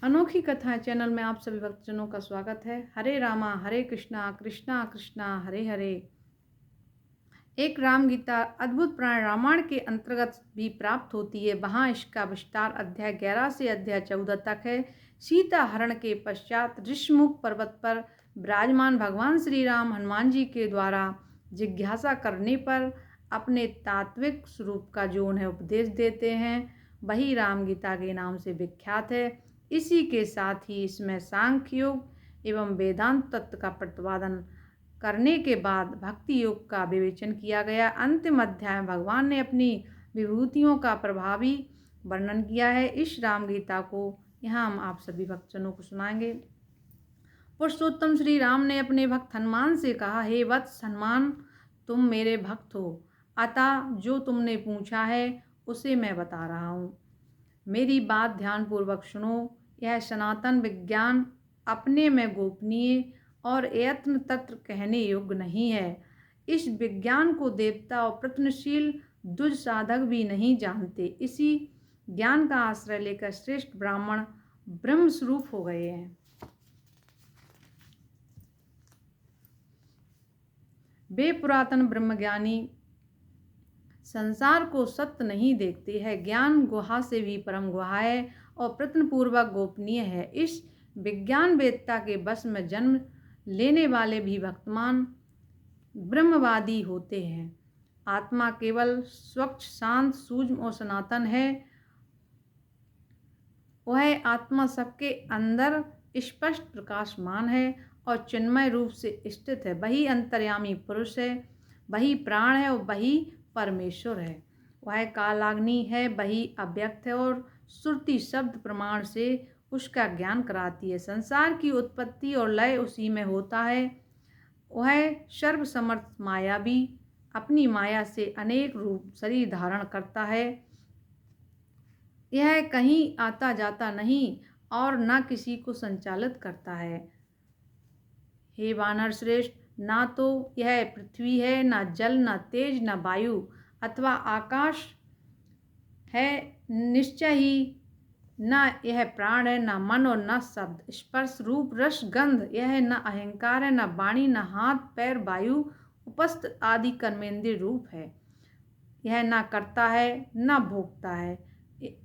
अनोखी कथा चैनल में आप सभी भक्तजनों का स्वागत है। हरे रामा हरे कृष्णा कृष्णा कृष्णा हरे हरे। एक राम गीता अद्भुत प्राण रामायण के अंतर्गत भी प्राप्त होती है। वहाँ इसका विस्तार अध्याय 11 से अध्याय 14 तक है। सीता हरण के पश्चात ऋषमुख पर्वत पर विराजमान भगवान श्री राम हनुमान जी के द्वारा जिज्ञासा करने पर अपने तात्विक स्वरूप का जो उन्हें उपदेश देते हैं वही राम गीता के नाम से विख्यात है। इसी के साथ ही इसमें सांख्य योग एवं वेदांत तत्व का प्रतिपादन करने के बाद भक्ति योग का विवेचन किया गया। अंतिम अध्याय में भगवान ने अपनी विभूतियों का प्रभावी वर्णन किया है। इस राम गीता को यहाँ हम आप सभी भक्तजनों को सुनाएंगे। पुरुषोत्तम श्री राम ने अपने भक्त हनुमान से कहा, हे वत्स हनुमान, तुम मेरे भक्त हो, अतः जो तुमने पूछा है उसे मैं बता रहा हूँ। मेरी बात ध्यानपूर्वक सुनो। यह सनातन विज्ञान अपने में गोपनीय और यत्न तत्र कहने योग्य नहीं है। इस विज्ञान को देवता और प्रयत्नशील दुज साधक भी नहीं जानते। इसी ज्ञान का आश्रय लेकर श्रेष्ठ ब्राह्मण ब्रह्म स्वरूप हो गए हैं। वे पुरातन ब्रह्मज्ञानी संसार को सत्य नहीं देखते हैं। ज्ञान गुहा से भी परम गुहा है और प्रयत्नपूर्वक गोपनीय है। इस विज्ञान वेदता के बस में जन्म लेने वाले भी वर्तमान ब्रह्मवादी होते हैं। आत्मा केवल स्वच्छ, शांत, सूक्ष्म और सनातन है। वह आत्मा सबके अंदर स्पष्ट प्रकाशमान है और चिन्मय रूप से स्थित है। वही अंतर्यामी पुरुष है, वही प्राण है और वही परमेश्वर है। वह कालाग्नि है, वही अव्यक्त है और श्रुति शब्द प्रमाण से उसका ज्ञान कराती है। संसार की उत्पत्ति और लय उसी में होता है। वह सर्वसमर्थ मायावी अपनी माया से अनेक रूप शरीर धारण करता है। यह कहीं आता जाता नहीं और न किसी को संचालित करता है। हे वानर श्रेष्ठ, ना तो यह पृथ्वी है, ना जल, ना तेज, ना वायु अथवा आकाश है। निश्चय ही न यह प्राण है, न मन और न शब्द, स्पर्श, रूप, रस, गंध। यह न अहंकार है, न वाणी, न हाथ पैर, वायु, उपस्थ आदि कर्मेंद्रिय रूप है। यह न करता है न भोगता है,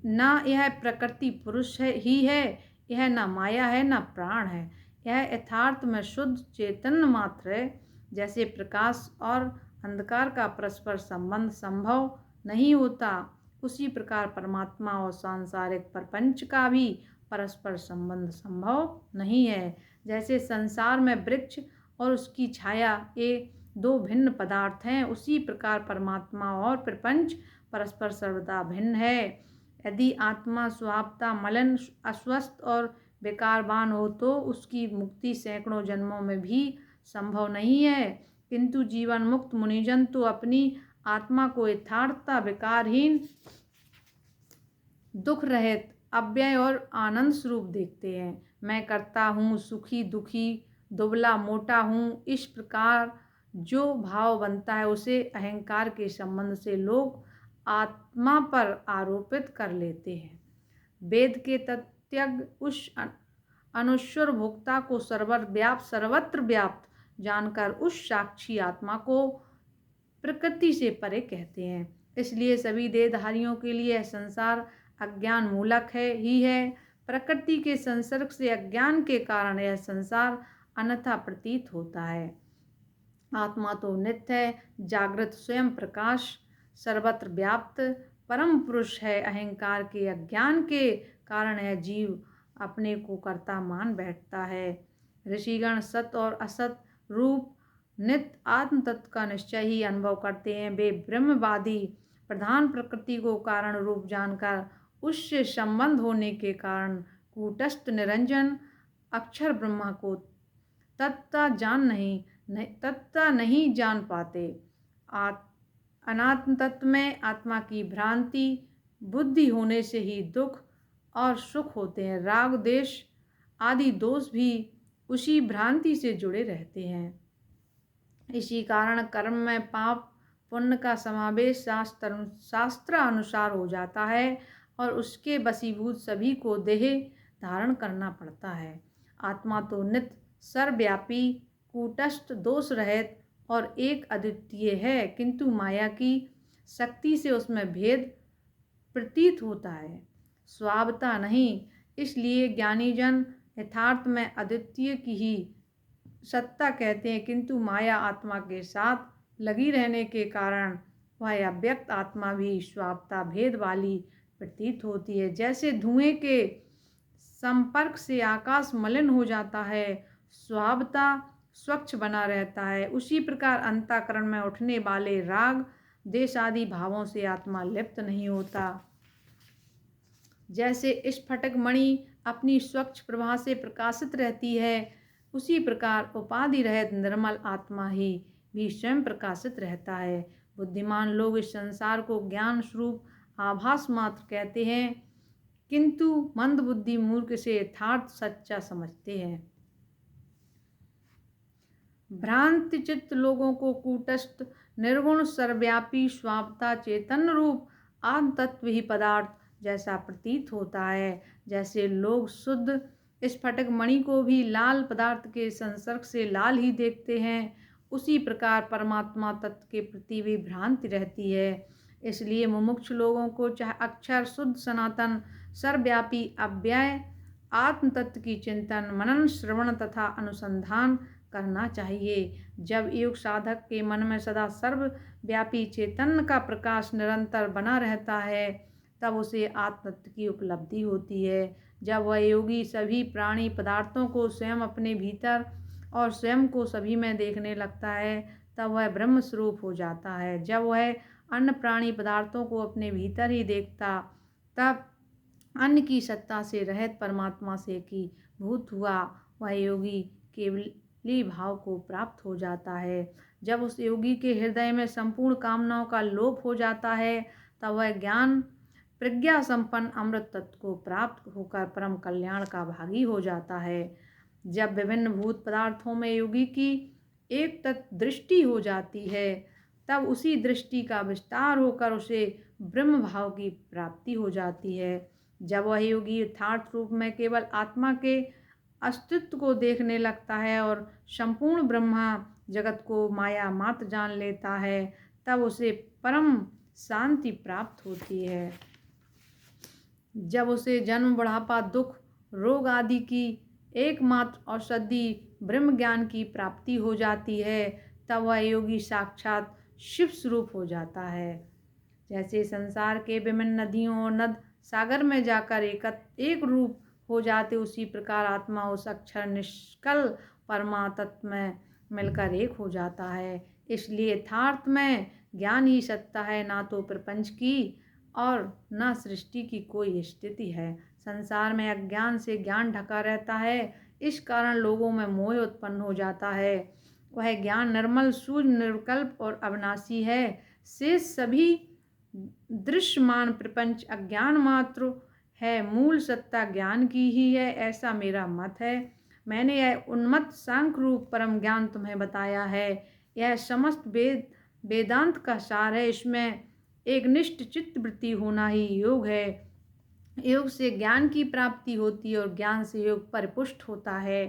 न यह प्रकृति पुरुष ही है। यह न माया है न प्राण है। यह यथार्थ में शुद्ध चैतन्य मात्र है। जैसे प्रकाश और अंधकार का परस्पर संबंध संभव नहीं होता, उसी प्रकार परमात्मा और सांसारिक प्रपंच का भी परस्पर संबंध संभव नहीं है। जैसे संसार में वृक्ष और उसकी छाया ये दो भिन्न पदार्थ हैं, उसी प्रकार परमात्मा और प्रपंच परस्पर सर्वदा भिन्न है। यदि आत्मा स्वभावतः मलिन, अस्वस्थ और विकारवान हो तो उसकी मुक्ति सैकड़ों जन्मों में भी संभव नहीं है। किंतु जीवन मुक्त मुनिजन तो अपनी आत्मा को यथार्थता विकारहीन, दुख रहित, अव्यय और आनंद स्वरूप देखते हैं। मैं करता हूँ, सुखी दुखी, दुबला मोटा हूँ, इस प्रकार जो भाव बनता है उसे अहंकार के संबंध से लोग आत्मा पर आरोपित कर लेते हैं। वेद के तत्वज्ञ उस अनुस्वर भोक्ता को सर्वत्र व्याप्त जानकर उस साक्षी आत्मा को प्रकृति से परे कहते हैं। इसलिए सभी देहधारियों के लिए यह संसार अज्ञान मूलक ही है। प्रकृति के संसर्ग से अज्ञान के कारण यह संसार अन्यथा प्रतीत होता है। आत्मा तो नित्य है, जागृत, स्वयं प्रकाश, सर्वत्र व्याप्त परम पुरुष है। अहंकार के अज्ञान के कारण यह जीव अपने को कर्ता मान बैठता है। ऋषिगण सत और असत रूप नित्य आत्म तत्व का निश्चय ही अनुभव करते हैं। वे ब्रह्मवादी प्रधान प्रकृति को कारण रूप जानकर उससे संबंध होने के कारण कूटस्थ निरंजन अक्षर ब्रह्मा को तत्ता नहीं जान पाते। अनात्म तत्व में आत्मा की भ्रांति बुद्धि होने से ही दुख और सुख होते हैं। राग द्वेष आदि दोष भी उसी भ्रांति से जुड़े रहते हैं। इसी कारण कर्म में पाप पुण्य का समावेश शास्त्र अनुसार हो जाता है और उसके वशीभूत सभी को देह धारण करना पड़ता है। आत्मा तो नित्य सर्वव्यापी, कूटस्थ, दोष रहित और एक अद्वितीय है, किंतु माया की शक्ति से उसमें भेद प्रतीत होता है, स्वाभावता नहीं। इसलिए ज्ञानी जन यथार्थ में अद्वितीय की ही सत्ता कहते हैं, किंतु माया आत्मा के साथ लगी रहने के कारण वह अव्यक्त आत्मा भी स्वाभावता भेद वाली प्रतीत होती है। जैसे धुएं के संपर्क से आकाश मलिन हो जाता है, स्वाभावता स्वच्छ बना रहता है, उसी प्रकार अंतःकरण में उठने वाले राग देश आदि भावों से आत्मा लिप्त नहीं होता। जैसे स्फटिक मणि अपनी स्वच्छ प्रभा से प्रकाशित रहती है, उसी प्रकार उपाधि रहित निर्मल आत्मा ही भी स्वयं प्रकाशित रहता है। बुद्धिमान लोग इस संसार को ज्ञान स्वरूप आभास मात्र कहते हैं, किंतु मंदबुद्धि मूर्ख से यथार्थ सच्चा समझते हैं। भ्रांत चित्त लोगों को कूटस्थ, निर्गुण, सर्वव्यापी, स्वाभावता चैतन्य रूप आत्म तत्व ही पदार्थ जैसा प्रतीत होता है। जैसे लोग शुद्ध स्फटिक मणि को भी लाल पदार्थ के संसर्ग से लाल ही देखते हैं, उसी प्रकार परमात्मा तत्व के प्रति भी भ्रांति रहती है। इसलिए मुमुक्ष लोगों को चाहे अक्षर शुद्ध सनातन सर्वव्यापी अव्यय आत्म तत्व की चिंतन, मनन, श्रवण तथा अनुसंधान करना चाहिए। जब योग साधक के मन में सदा सर्वव्यापी चैतन्य का प्रकाश निरंतर बना रहता है, तब उसे आत्म तत्व की उपलब्धि होती है। जब वह योगी सभी प्राणी पदार्थों को स्वयं अपने भीतर और स्वयं को सभी में देखने लगता है, तब वह ब्रह्म स्वरूप हो जाता है। जब वह अन्य प्राणी पदार्थों को अपने भीतर ही देखता, तब अन्य की सत्ता से रहित परमात्मा से की भूत हुआ वह योगी केवली भाव को प्राप्त हो जाता है। जब उस योगी के हृदय में संपूर्ण कामनाओं का लोप हो जाता है, तब वह ज्ञान प्रज्ञा संपन्न अमृत तत्व को प्राप्त होकर परम कल्याण का भागी हो जाता है। जब विभिन्न भूत पदार्थों में योगी की एक तत्व दृष्टि हो जाती है, तब उसी दृष्टि का विस्तार होकर उसे ब्रह्म भाव की प्राप्ति हो जाती है। जब वह योगी यथार्थ रूप में केवल आत्मा के अस्तित्व को देखने लगता है और संपूर्ण ब्रह्मा जगत को माया मात्र जान लेता है, तब उसे परम शांति प्राप्त होती है। जब उसे जन्म, बुढ़ापा, दुख, रोग आदि की एकमात्र औषधि ब्रह्म ज्ञान की प्राप्ति हो जाती है, तब वह योगी साक्षात शिव स्वरूप हो जाता है। जैसे संसार के विभिन्न नदियों और नद सागर में जाकर एक रूप हो जाते, उसी प्रकार आत्मा उस अक्षर निष्कल परमा तत्व में मिलकर एक हो जाता है। इसलिए यथार्थ में ज्ञान ही सत्ता है, ना तो प्रपंच की और न सृष्टि की कोई स्थिति है। संसार में अज्ञान से ज्ञान ढका रहता है, इस कारण लोगों में मोह उत्पन्न हो जाता है। वह ज्ञान निर्मल, सूर्य, निर्विकल्प और अविनाशी है। शेष सभी दृश्यमान प्रपंच अज्ञान मात्र है, मूल सत्ता ज्ञान की ही है, ऐसा मेरा मत है। मैंने यह उन्मत्त सांख्य रूप परम ज्ञान तुम्हें बताया है। यह समस्त वेदांत का सार है। इसमें एक निष्ठ चित्त वृत्ति होना ही योग है। योग से ज्ञान की प्राप्ति होती है और ज्ञान से योग परिपुष्ट होता है।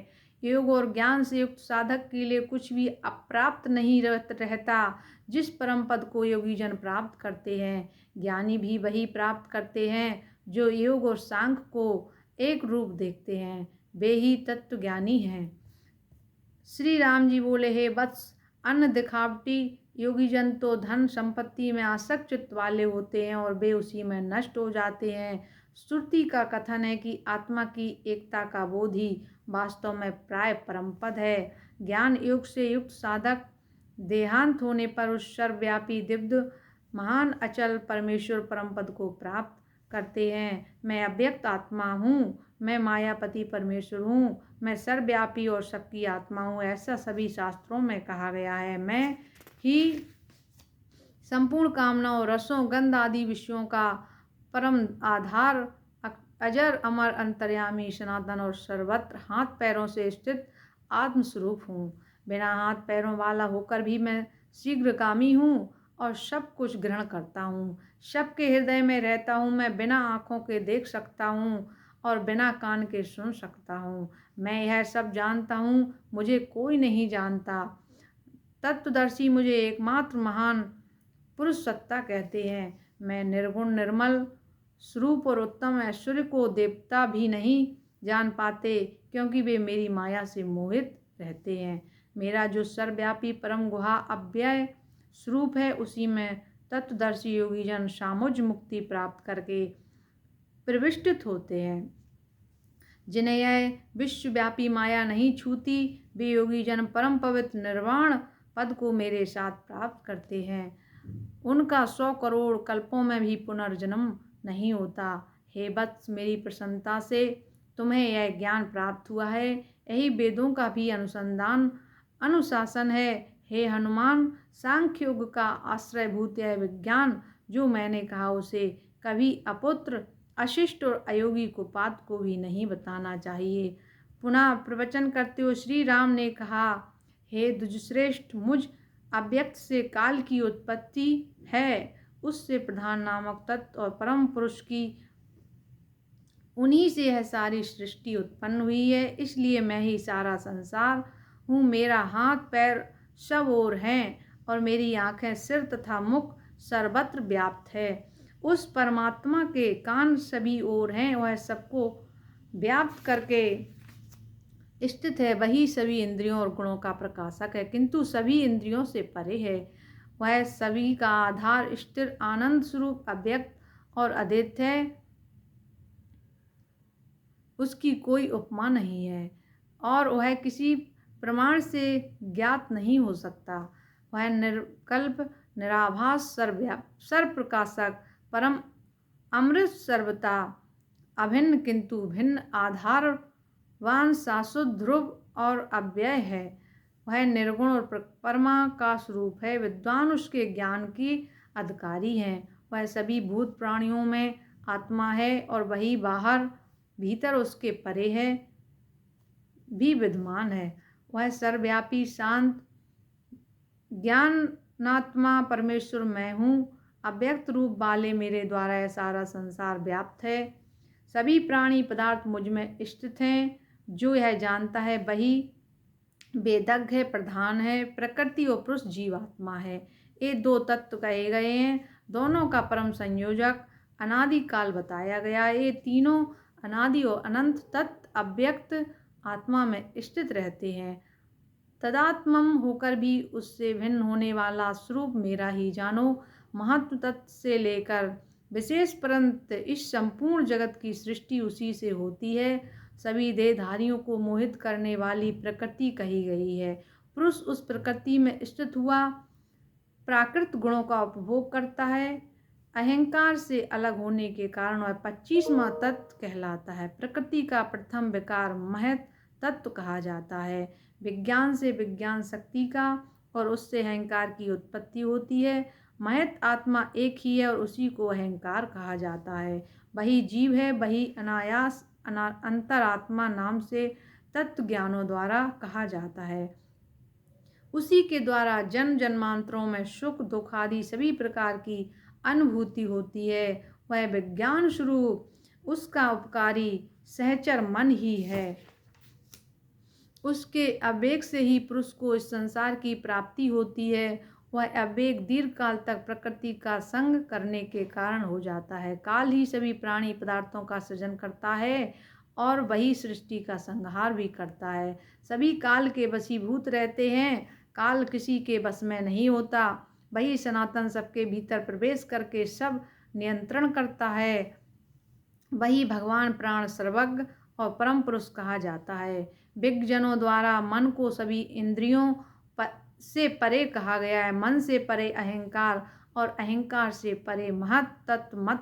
योग और ज्ञान से युक्त साधक के लिए कुछ भी अप्राप्त नहीं रहता। जिस परम पद को योगी जन प्राप्त करते हैं, ज्ञानी भी वही प्राप्त करते हैं। जो योग और सांख्य को एक रूप देखते हैं, वे ही तत्व ज्ञानी हैं। श्री राम जी बोले, हे वत्स, अन्य दिखावटी योगी जन तो धन संपत्ति में आसक्त चित्त वाले होते हैं और वे उसी में नष्ट हो जाते हैं। श्रुति का कथन है कि आत्मा की एकता का बोध ही वास्तव में प्राय परमपद है। ज्ञान योग से युक्त साधक देहांत होने पर उस सर्वव्यापी दिव्य महान अचल परमेश्वर परमपद को प्राप्त करते हैं। मैं अव्यक्त आत्मा हूँ, मैं मायापति परमेश्वर हूँ, मैं सर्वव्यापी और सबकी आत्मा हूँ, ऐसा सभी शास्त्रों में कहा गया है। मैं ही संपूर्ण कामनाओं, रसों, गंध आदि विषयों का परम आधार, अजर अमर अंतर्यामी सनातन और सर्वत्र हाथ पैरों से स्थित आत्मस्वरूप हूँ। बिना हाथ पैरों वाला होकर भी मैं शीघ्रगामी हूँ और सब कुछ ग्रहण करता हूँ। सबके हृदय में रहता हूँ। मैं बिना आँखों के देख सकता हूँ और बिना कान के सुन सकता हूँ। मैं यह सब जानता हूँ, मुझे कोई नहीं जानता। तत्वदर्शी मुझे एकमात्र महान पुरुष सत्ता कहते हैं। मैं निर्गुण निर्मल स्वरूप और उत्तम ऐश्वर्य को देवता भी नहीं जान पाते, क्योंकि वे मेरी माया से मोहित रहते हैं। मेरा जो सर्वव्यापी परम गुहा अव्यय स्वरूप है, उसी में तत्वदर्शी योगी जन सामुज मुक्ति प्राप्त करके प्रविष्टित होते हैं। जिन्हें यह विश्वव्यापी माया नहीं छूती, वे योगी जन परम पवित्र निर्वाण पद को मेरे साथ प्राप्त करते हैं। उनका 100 करोड़ कल्पों में भी पुनर्जन्म नहीं होता। हे वत्स, मेरी प्रसन्नता से तुम्हें यह ज्ञान प्राप्त हुआ है। यही वेदों का भी अनुशासन है। हे हनुमान, सांख्य योग का आश्रयभूत यह विज्ञान जो मैंने कहा, उसे कभी अपुत्र, अशिष्ट और अयोगी को पात को भी नहीं बताना चाहिए। पुनः प्रवचन करते हुए श्री राम ने कहा, हे द्विजश्रेष्ठ, मुझ अव्यक्त से काल की उत्पत्ति है, उससे प्रधान नामक तत्व और परम पुरुष की, उन्हीं से यह सारी सृष्टि उत्पन्न हुई है। इसलिए मैं ही सारा संसार हूँ। मेरा हाथ पैर सब ओर हैं और मेरी आँखें, सिर तथा मुख सर्वत्र व्याप्त है। उस परमात्मा के कान सभी ओर हैं, वह सबको व्याप्त करके स्थित है। वही सभी इंद्रियों और गुणों का प्रकाशक है, किंतु सभी इंद्रियों से परे है। वह सभी का आधार, स्थिर, आनंद स्वरूप, अव्यक्त और अद्वितीय है। उसकी कोई उपमा नहीं है और वह किसी प्रमाण से ज्ञात नहीं हो सकता। वह निर्कल्प, निराभास, सर्वप्रकाशक, परम अमृत, सर्वथा अभिन्न किंतु भिन्न, आधारवान, शाश्वत, ध्रुव और अव्यय है। वह निर्गुण और परमाकाश रूप है। विद्वान उसके ज्ञान की अधिकारी हैं। वह सभी भूत प्राणियों में आत्मा है और वही बाहर भीतर उसके परे है भी विद्यमान है। वह सर्वव्यापी, शांत, ज्ञानात्मा परमेश्वर मैं हूँ। अव्यक्त रूप वाले मेरे द्वारा यह सारा संसार व्याप्त है। सभी प्राणी पदार्थ मुझ में स्थित हैं। जो यह जानता है वही वेदज्ञ है, प्रधान है। प्रकृति और पुरुष जीवात्मा है। ये दो तत्व कहे गए हैं। दोनों का परम संयोजक अनादि काल बताया गया है। ये तीनों अनादि और अनंत तत्व अव्यक्त आत्मा में स्थित रहते हैं। तदात्मम होकर भी उससे भिन्न होने वाला स्वरूप मेरा ही जानो। महत्व तत्व से लेकर विशेष पर्यंत इस संपूर्ण जगत की सृष्टि उसी से होती है। सभी देहधारियों को मोहित करने वाली प्रकृति कही गई है। पुरुष उस प्रकृति में स्थित हुआ प्राकृत गुणों का उपभोग करता है। अहंकार से अलग होने के कारण वह 25वां तत्व कहलाता है। प्रकृति का प्रथम विकार महत तत्व कहा जाता है। विज्ञान से विज्ञान शक्ति का और उससे अहंकार की उत्पत्ति होती है। महत आत्मा एक ही है और उसी को अहंकार कहा जाता है। वही जीव है, वही अनायास अंतरात्मा नाम से तत्व ज्ञानों द्वारा कहा जाता है। उसी के द्वारा जन्म जन्मांतरों में सुख दुख आदि सभी प्रकार की अनुभूति होती है। वह विज्ञान स्वरूप उसका उपकारी सहचर मन ही है। उसके आवेग से ही पुरुष को इस संसार की प्राप्ति होती है। वह आवेग दीर्घ काल तक प्रकृति का संग करने के कारण हो जाता है। काल ही सभी प्राणी पदार्थों का सृजन करता है और वही सृष्टि का संहार भी करता है। सभी काल के वशीभूत रहते हैं। काल किसी के बस में नहीं होता। वही सनातन सबके भीतर प्रवेश करके सब नियंत्रण करता है। वही भगवान प्राण सर्वज्ञ और परम पुरुष कहा जाता है। विज्ञजनों द्वारा मन को सभी इंद्रियों से परे कहा गया है। मन से परे अहंकार और अहंकार से परे महत तत्व,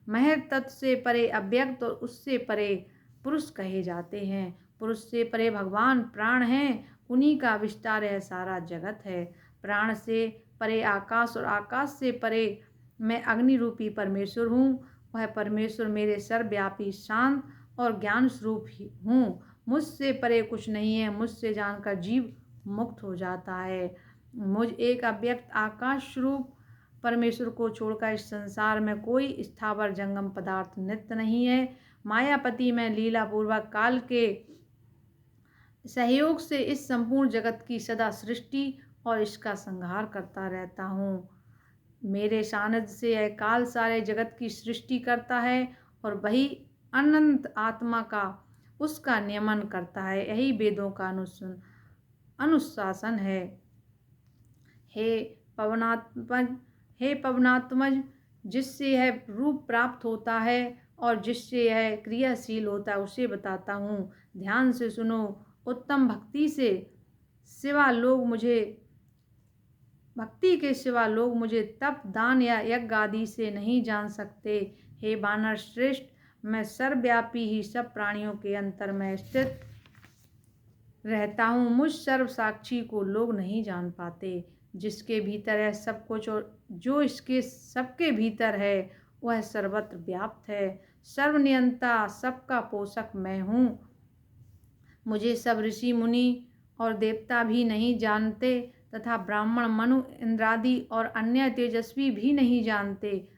महत तत्व से परे अव्यक्त और उससे परे पुरुष कहे जाते हैं। पुरुष से परे भगवान प्राण हैं। उन्हीं का विस्तार है सारा जगत है। प्राण से परे आकाश और आकाश से परे मैं अग्नि रूपी परमेश्वर हूँ। वह परमेश्वर मेरे सर्वव्यापी, शांत और ज्ञान स्वरूप ही हूँ। मुझसे परे कुछ नहीं है। मुझसे जानकर जीव मुक्त हो जाता है। मुझ एक अव्यक्त आकाश स्वरूप परमेश्वर को छोड़कर इस संसार में कोई स्थावर जंगम पदार्थ नित्य नहीं है। मायापति मैं लीला पूर्वक काल के सहयोग से इस संपूर्ण जगत की सदा सृष्टि और इसका संहार करता रहता हूँ। मेरे सानिध्य से यह काल सारे जगत की सृष्टि करता है और वही अनंत आत्मा का उसका नियमन करता है। यही वेदों का अनुशासन है। हे पवनात्मज हे पवनात्मज, जिससे यह रूप प्राप्त होता है और जिससे यह क्रियाशील होता है उसे बताता हूँ। ध्यान से सुनो। उत्तम भक्ति के सिवा लोग मुझे तप दान या यज्ञ आदि से नहीं जान सकते। हे वानर श्रेष्ठ, मैं सर्वव्यापी ही सब प्राणियों के अंतर में स्थित रहता हूँ। मुझ सर्व साक्षी को लोग नहीं जान पाते। जिसके भीतर है सब कुछ और जो इसके सबके भीतर है वह सर्वत्र व्याप्त है। सर्वनियंता सबका पोषक मैं हूँ। मुझे सब ऋषि मुनि और देवता भी नहीं जानते तथा ब्राह्मण मनु इंद्रादि और अन्य तेजस्वी भी नहीं जानते।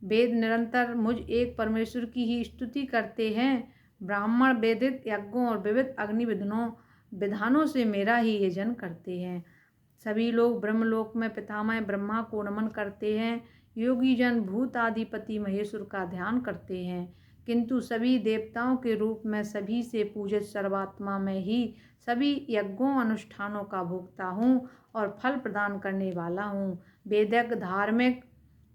वेद निरंतर मुझ एक परमेश्वर की ही स्तुति करते हैं। ब्राह्मण वेदित यज्ञों और विविध अग्नि विधानों से मेरा ही यजन करते हैं। सभी लोग ब्रह्मलोक में पितामह ब्रह्मा को नमन करते हैं। योगी जन भूत आदिपति महेश्वर का ध्यान करते हैं, किंतु सभी देवताओं के रूप में सभी से पूजित सर्वात्मा में ही सभी यज्ञों अनुष्ठानों का भोक्ता हूँ और फल प्रदान करने वाला हूँ। वेदज्ञ धार्मिक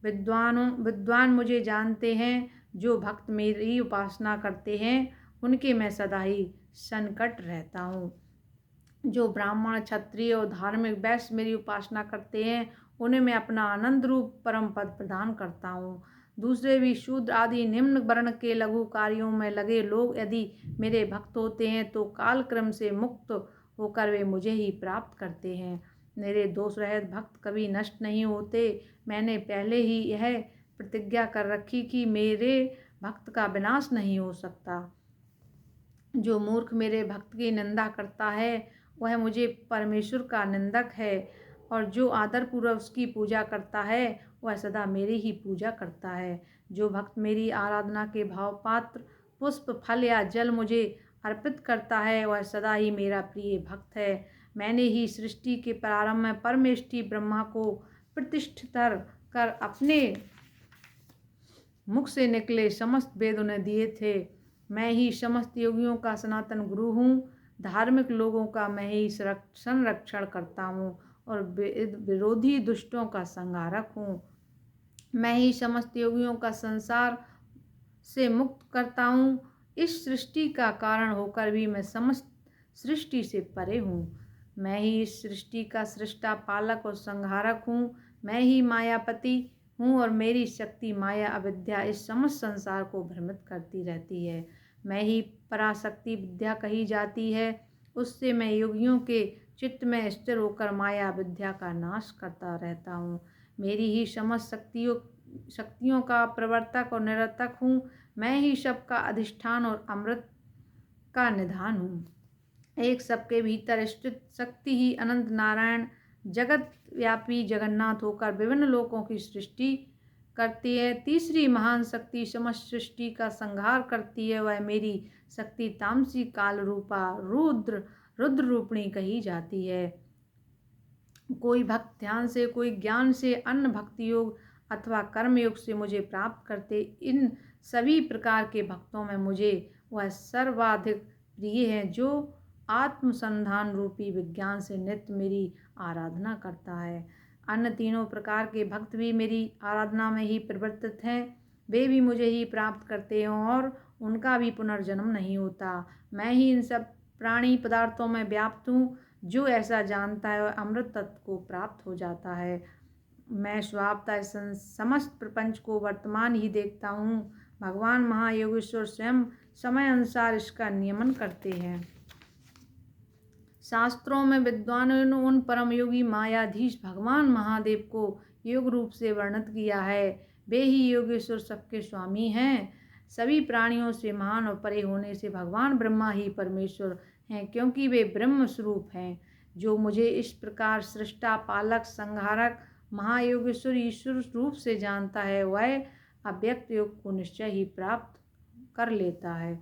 विद्वान मुझे जानते हैं। जो भक्त मेरी उपासना करते हैं उनके मैं सदा ही संकट रहता हूँ। जो ब्राह्मण क्षत्रिय और धार्मिक वैश्य मेरी उपासना करते हैं उन्हें मैं अपना आनंद रूप परम पद प्रदान करता हूँ। दूसरे भी शूद्र आदि निम्न वर्ण के लघु कार्यों में लगे लोग यदि मेरे भक्त होते हैं तो कालक्रम से मुक्त होकर वे मुझे ही प्राप्त करते हैं। मेरे दोष रहित भक्त कभी नष्ट नहीं होते। मैंने पहले ही यह प्रतिज्ञा कर रखी कि मेरे भक्त का विनाश नहीं हो सकता। जो मूर्ख मेरे भक्त की निंदा करता है वह मुझे परमेश्वर का निंदक है, और जो आदरपूर्वक उसकी पूजा करता है वह सदा मेरी ही पूजा करता है। जो भक्त मेरी आराधना के भाव पात्र पुष्प फल या जल मुझे अर्पित करता है वह सदा ही मेरा प्रिय भक्त है। मैंने ही सृष्टि के प्रारंभ में परमेष्टि ब्रह्मा को प्रतिष्ठित कर अपने मुख से निकले समस्त वेद उन्हें दिए थे। मैं ही समस्त योगियों का सनातन गुरु हूँ। धार्मिक लोगों का मैं ही संरक्षण करता हूँ और विरोधी दुष्टों का संहारक हूँ। मैं ही समस्त योगियों का संसार से मुक्त करता हूँ। इस सृष्टि का कारण होकर भी मैं समस्त सृष्टि से परे हूँ। मैं ही इस सृष्टि का सृष्टा पालक और संहारक हूँ। मैं ही मायापति हूँ और मेरी शक्ति माया अविद्या इस समस्त संसार को भ्रमित करती रहती है। मैं ही पराशक्ति विद्या कही जाती है। उससे मैं योगियों के चित्त में स्थिर होकर माया विद्या का नाश करता रहता हूँ। मेरी ही समस्त शक्तियों का प्रवर्तक और निरतक हूँ। मैं ही सबका अधिष्ठान और अमृत का निधान हूँ। एक सबके भीतर स्थित शक्ति ही अनंत नारायण जगत व्यापी जगन्नाथ होकर विभिन्न लोकों की सृष्टि करती है। तीसरी महान शक्ति समस्त सृष्टि का संहार करती है, वह मेरी शक्ति तामसी काल रूपा रुद्र रूपिणी कही जाती है। कोई भक्त ध्यान से, कोई ज्ञान से, अन्य भक्ति योग अथवा कर्म योग से मुझे प्राप्त करते। इन सभी प्रकार के भक्तों में मुझे वह सर्वाधिक प्रिय है जो आत्मसंधान रूपी विज्ञान से नित्य मेरी आराधना करता है। अन्य तीनों प्रकार के भक्त भी मेरी आराधना में ही प्रवर्तित हैं। वे भी मुझे ही प्राप्त करते हैं और उनका भी पुनर्जन्म नहीं होता। मैं ही इन सब प्राणी पदार्थों में व्याप्त हूँ। जो ऐसा जानता है वह अमृत तत्व को प्राप्त हो जाता है। मैं स्वभावतः समस्त प्रपंच को वर्तमान ही देखता हूँ। भगवान महायोगेश्वर स्वयं समय अनुसार इसका नियमन करते हैं। शास्त्रों में विद्वानों ने उन परम योगी मायाधीश भगवान महादेव को योग रूप से वर्णित किया है। वे ही योगेश्वर सबके स्वामी हैं। सभी प्राणियों से महान और परे होने से भगवान ब्रह्मा ही परमेश्वर हैं, क्योंकि वे ब्रह्म स्वरूप हैं। जो मुझे इस प्रकार सृष्टा पालक संहारक महायोगेश्वर ईश्वर रूप से जानता है वह अव्यक्त योग को निश्चय ही प्राप्त कर लेता है।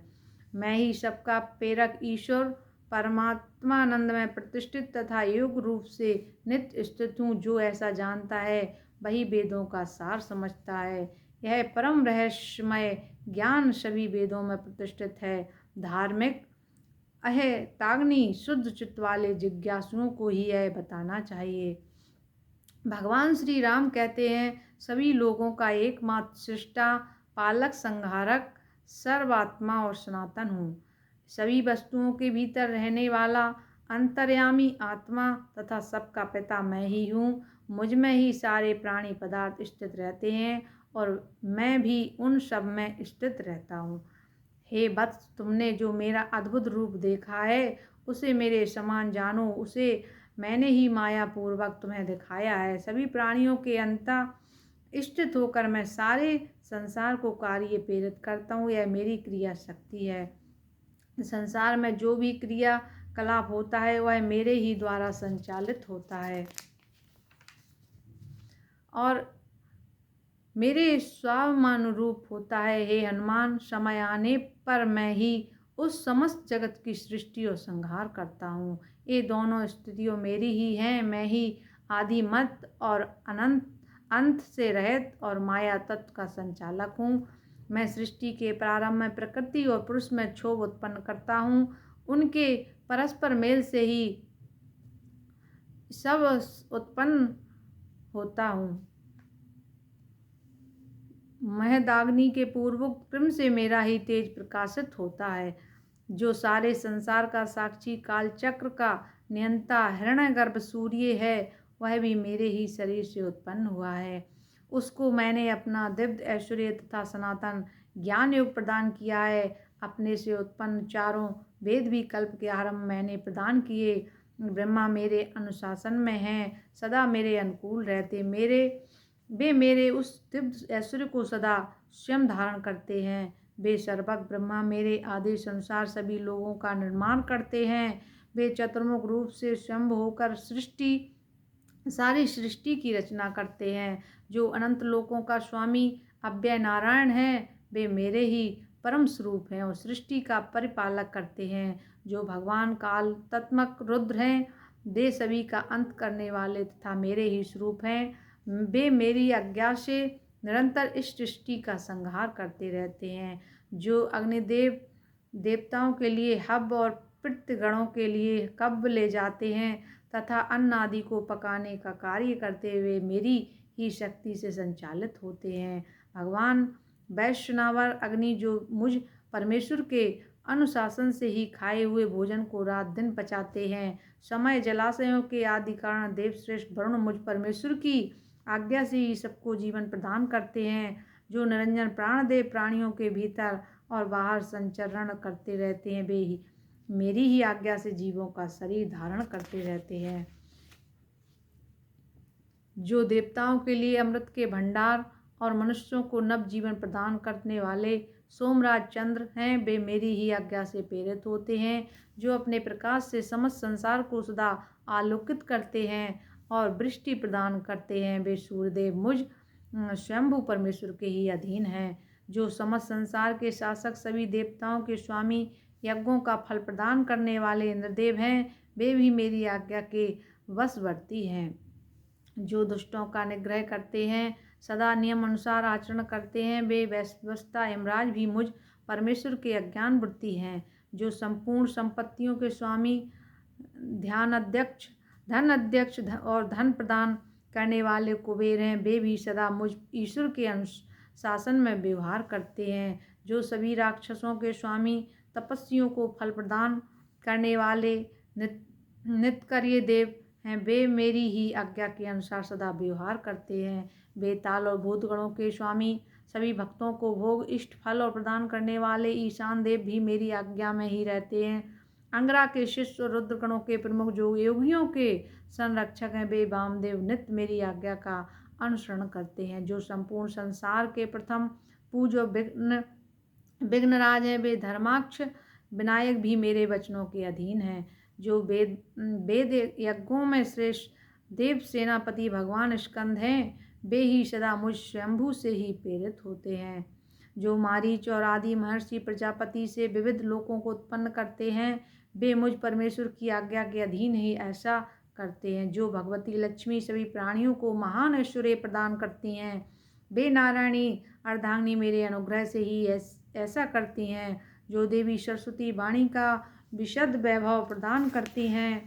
मैं ही सबका प्रेरक ईश्वर परमात्मानंद में प्रतिष्ठित तथा योग रूप से नित्य स्थित हूँ। जो ऐसा जानता है वही वेदों का सार समझता है। यह परम रहस्यमय ज्ञान सभी वेदों में प्रतिष्ठित है। धार्मिक ताग्नि शुद्ध चित्त वाले जिज्ञासुओं को ही यह बताना चाहिए। भगवान श्री राम कहते हैं, सभी लोगों का एकमात्र सृष्टा, पालक, संहारक, सर्वात्मा और सनातन हूँ। सभी वस्तुओं के भीतर रहने वाला अंतर्यामी आत्मा तथा सबका पिता मैं ही हूँ। मुझ में ही सारे प्राणी पदार्थ स्थित रहते हैं और मैं भी उन सब में स्थित रहता हूँ। हे वत्स, तुमने जो मेरा अद्भुत रूप देखा है उसे मेरे समान जानो। उसे मैंने ही माया पूर्वक तुम्हें दिखाया है। सभी प्राणियों के अंतर स्थित होकर मैं सारे संसार को कार्य प्रेरित करता हूँ। यह मेरी क्रिया शक्ति है। संसार में जो भी क्रिया कलाप होता है वह मेरे ही द्वारा संचालित होता है और मेरे स्वाभानुरूप होता है। हे हनुमान, समय आने पर मैं ही उस समस्त जगत की सृष्टि और संहार करता हूँ। ये दोनों स्थितियों मेरी ही हैं। मैं ही आदि मध्य और अनंत अंत से रहित और माया तत्व का संचालक हूँ। मैं सृष्टि के प्रारंभ में प्रकृति और पुरुष में क्षोभ उत्पन्न करता हूँ। उनके परस्पर मेल से ही सब उत्पन्न होता हूँ। महदाग्नि के पूर्वोक्त क्रम से मेरा ही तेज प्रकाशित होता है। जो सारे संसार का साक्षी, काल चक्र का नियंता, हिरण्यगर्भ सूर्य है, वह भी मेरे ही शरीर से उत्पन्न हुआ है। उसको मैंने अपना दिव्य ऐश्वर्य तथा सनातन ज्ञान योग प्रदान किया है। अपने से उत्पन्न चारों वेद भी कल्प के आरंभ मैंने प्रदान किए। ब्रह्मा मेरे अनुशासन में हैं, सदा मेरे अनुकूल रहते। वे मेरे उस दिव्य ऐश्वर्य को सदा स्वयं धारण करते हैं। वे सर्वज्ञ ब्रह्मा मेरे आदेश अनुसार सभी लोगों का निर्माण करते हैं। वे चतुर्मुख रूप से स्वयं होकर सारी सृष्टि की रचना करते हैं। जो अनंत लोकों का स्वामी अव्यय नारायण है, वे मेरे ही परम स्वरूप हैं और सृष्टि का परिपालक करते हैं। जो भगवान काल तत्मक रुद्र हैं, वे सभी का अंत करने वाले तथा मेरे ही स्वरूप हैं। वे मेरी आज्ञा से निरंतर इस सृष्टि का संहार करते रहते हैं। जो अग्निदेव देवताओं के लिए हव और पितृगणों के लिए कब्ब ले जाते हैं तथा अन्न आदि को पकाने का कार्य करते हुए मेरी ही शक्ति से संचालित होते हैं। भगवान वैश्वानर अग्नि जो मुझ परमेश्वर के अनुशासन से ही खाए हुए भोजन को रात दिन पचाते हैं। समय जलाशयों के आदि कारण देवश्रेष्ठ वरुण मुझ परमेश्वर की आज्ञा से ही सबको जीवन प्रदान करते हैं। जो निरंजन प्राणदेव प्राणियों के भीतर और बाहर संचरण करते रहते हैं, वे ही मेरी ही आज्ञा से जीवों का शरीर धारण करते रहते हैं। जो देवताओं के लिए अमृत के भंडार और मनुष्यों को नव जीवन प्रदान करने वाले सोमराज चंद्र हैं, वे मेरी ही आज्ञा से प्रेरित होते हैं। जो अपने प्रकाश से समस्त संसार को सदा आलोकित करते हैं और वृष्टि प्रदान करते हैं, वे सूर्यदेव मुझ स्वयंभू परमेश्वर के ही अधीन हैं। जो समस्त संसार के शासक, सभी देवताओं के स्वामी, यज्ञों का फल प्रदान करने वाले इंद्रदेव हैं, वे भी मेरी आज्ञा के वशवर्ती हैं। जो दुष्टों का निग्रह करते हैं, सदा नियम अनुसार आचरण करते हैं, वे वैश्वस्ता यमराज भी मुझ परमेश्वर के अज्ञान वृत्ति हैं। जो संपूर्ण संपत्तियों के स्वामी, धन अध्यक्ष और धन प्रदान करने वाले कुबेर हैं, वे भी सदा मुझ ईश्वर के अनुशासन में व्यवहार करते हैं। जो सभी राक्षसों के स्वामी, तपस्वियों को फल प्रदान करने वाले नित्यकर्य देव हैं, वे मेरी ही आज्ञा के अनुसार सदा व्यवहार करते हैं। बेताल और भूतगणों के स्वामी, सभी भक्तों को भोग इष्ट फल और प्रदान करने वाले ईशान देव भी मेरी आज्ञा में ही रहते हैं। अंगरा के शिष्य और रुद्रगणों के प्रमुख जो योगियों के संरक्षक हैं, वे वामदेव नित्य मेरी आज्ञा का अनुसरण करते हैं। जो संपूर्ण संसार के प्रथम पूज्य विघ्नराज हैं, वे धर्माक्ष विनायक भी मेरे वचनों के अधीन हैं। जो वेद यज्ञों में श्रेष्ठ देव सेनापति भगवान स्कंद हैं, वे ही सदा मुझ स्वयंभू से ही प्रेरित होते हैं। जो मारीच और आदि महर्षि प्रजापति से विविध लोकों को उत्पन्न करते हैं, वे मुझ परमेश्वर की आज्ञा के अधीन ही ऐसा करते हैं। जो भगवती लक्ष्मी सभी प्राणियों को महान ऐश्वर्य प्रदान करती हैं, वे नारायणी अर्धांगिनी मेरे अनुग्रह से ही ऐसा करती हैं। जो देवी सरस्वती वाणी का विशद वैभव प्रदान करती हैं,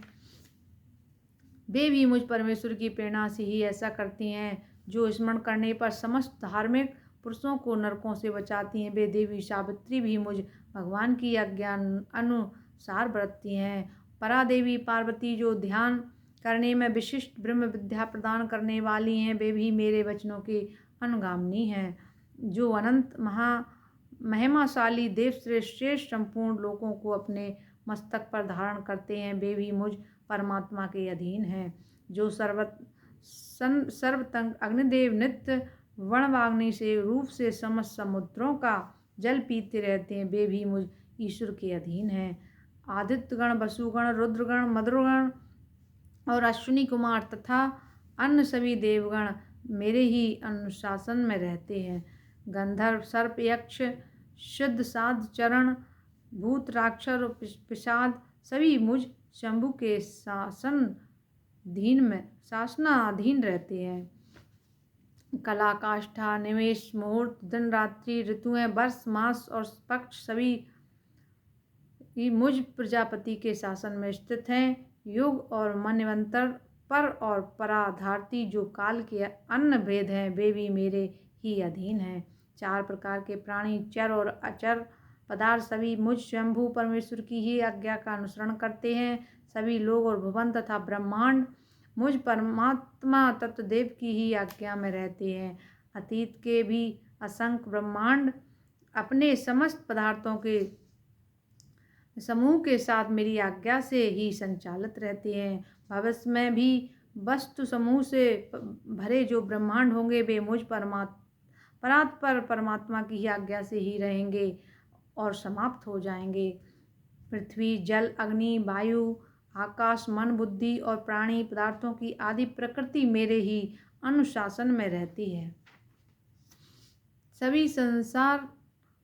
वे भी मुझ परमेश्वर की प्रेरणा से ही ऐसा करती हैं। जो स्मरण करने पर समस्त धार्मिक पुरुषों को नरकों से बचाती हैं, वे देवी सावित्री भी मुझ भगवान की आज्ञा अनुसार बरतती हैं। परा देवी पार्वती जो ध्यान करने में विशिष्ट ब्रह्म विद्या प्रदान करने वाली हैं, वे भी मेरे वचनों की अनुगामिनी हैं। जो अनंत महिमाशाली देव श्रेष्ठ संपूर्ण लोगों को अपने मस्तक पर धारण करते हैं, वे भी मुझ परमात्मा के अधीन हैं। जो सर्वतंग अग्निदेव नित्य वणवाग्नि से रूप से समस्त समुद्रों का जल पीते रहते हैं, वे भी मुझ ईश्वर के अधीन हैं। आदित्यगण, वसुगण, रुद्रगण, मधुरगण और अश्विनी कुमार तथा अन्य सभी देवगण मेरे ही अनुशासन में रहते हैं। गंधर्व, सर्प, यक्ष, शुद्ध, साध, चरण, भूत, राक्षस और पिशाद सभी मुझ शंभु के शासनाधीन रहते हैं। कला, काष्ठा, निमेष, मुहूर्त, दिन, रात्रि, ऋतुएं, वर्ष, मास और पक्ष सभी मुझ प्रजापति के शासन में स्थित हैं। युग और मन्वंतर, पर और पराधारती जो काल के अन्य भेद हैं, वे भी मेरे ही अधीन हैं। 4 प्रकार के प्राणी, चर और अचर पदार्थ सभी मुझ शंभु परमेश्वर की ही आज्ञा का अनुसरण करते हैं। सभी लोग और भुवन तथा ब्रह्मांड मुझ परमात्मा तत्वदेव की ही आज्ञा में रहते हैं। अतीत के भी असंख्य ब्रह्मांड अपने समस्त पदार्थों के समूह के साथ मेरी आज्ञा से ही संचालित रहते हैं। भविष्य में भी वस्तु समूह से भरे जो ब्रह्मांड होंगे, वे मुझ परात्पर परमात्मा की ही आज्ञा से ही रहेंगे और समाप्त हो जाएंगे। पृथ्वी, जल, अग्नि, वायु, आकाश, मन, बुद्धि और प्राणी पदार्थों की आदि प्रकृति मेरे ही अनुशासन में रहती है। सभी संसार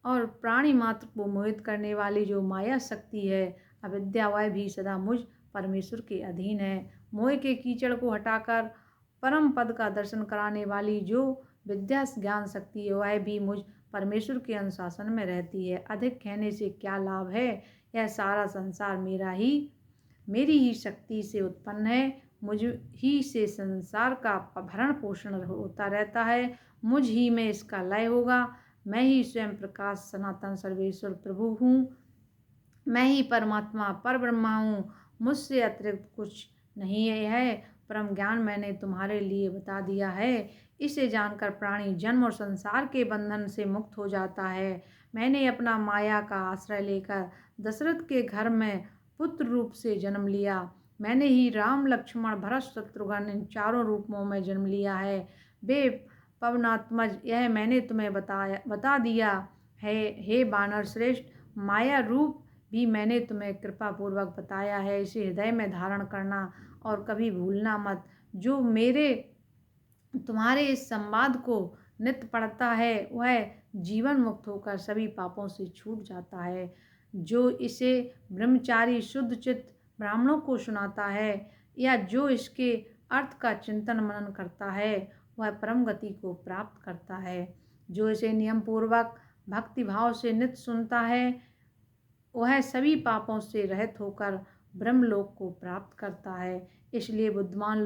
और प्राणी मात्र को मोहित करने वाली जो माया शक्ति है अविद्या, वह भी सदा मुझ परमेश्वर के अधीन है। मोह के कीचड़ को हटाकर परम पद का दर्शन कराने वाली जो विद्या ज्ञान शक्ति है, वह भी मुझ परमेश्वर के अनुशासन में रहती है। अधिक कहने से क्या लाभ है? यह सारा संसार मेरी ही शक्ति से उत्पन्न है। मुझ ही से संसार का भरण पोषण होता रहता है। मुझ ही में इसका लय होगा। मैं ही स्वयं प्रकाश सनातन सर्वेश्वर प्रभु हूँ। मैं ही परमात्मा पर ब्रह्मा हूँ। मुझसे अतिरिक्त कुछ नहीं है। परम ज्ञान मैंने तुम्हारे लिए बता दिया है। इसे जानकर प्राणी जन्म और संसार के बंधन से मुक्त हो जाता है। मैंने अपना माया का आश्रय लेकर दशरथ के घर में पुत्र रूप से जन्म लिया। मैंने ही राम, लक्ष्मण, भरत, शत्रुघ्न इन 4 रूपों में जन्म लिया है। वे पवनात्मज, यह मैंने तुम्हें बता दिया है। हे वानर श्रेष्ठ, माया रूप भी मैंने तुम्हें कृपा पूर्वक बताया है। इसे हृदय में धारण करना और कभी भूलना मत। जो तुम्हारे इस संवाद को नित्य पढ़ता है, वह जीवन मुक्त होकर सभी पापों से छूट जाता है। जो इसे ब्रह्मचारी शुद्ध चित्त ब्राह्मणों को सुनाता है या जो इसके अर्थ का चिंतन मनन करता है, वह परम गति को प्राप्त करता है। जो इसे नियम पूर्वक भक्ति भाव से नित्य सुनता है, वह सभी पापों से रहित होकर ब्रह्मलोक को प्राप्त करता है। इसलिए बुद्धिमान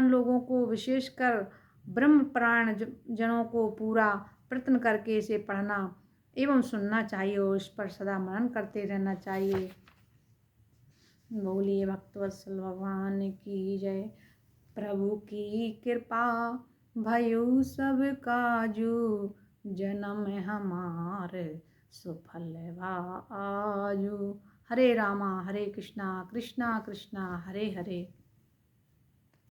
लोगों को विशेषकर ब्रह्मपरायण जनों को पूरा प्रयत्न करके इसे पढ़ना एवं सुनना चाहिए और इस पर सदा मनन करते रहना चाहिए। बोलिए भक्तवत्सल भगवान की जय। प्रभु की कृपा भयो सब काजू, जन्म हमार सुफल आजू। हरे रामा हरे कृष्णा कृष्णा कृष्णा हरे हरे।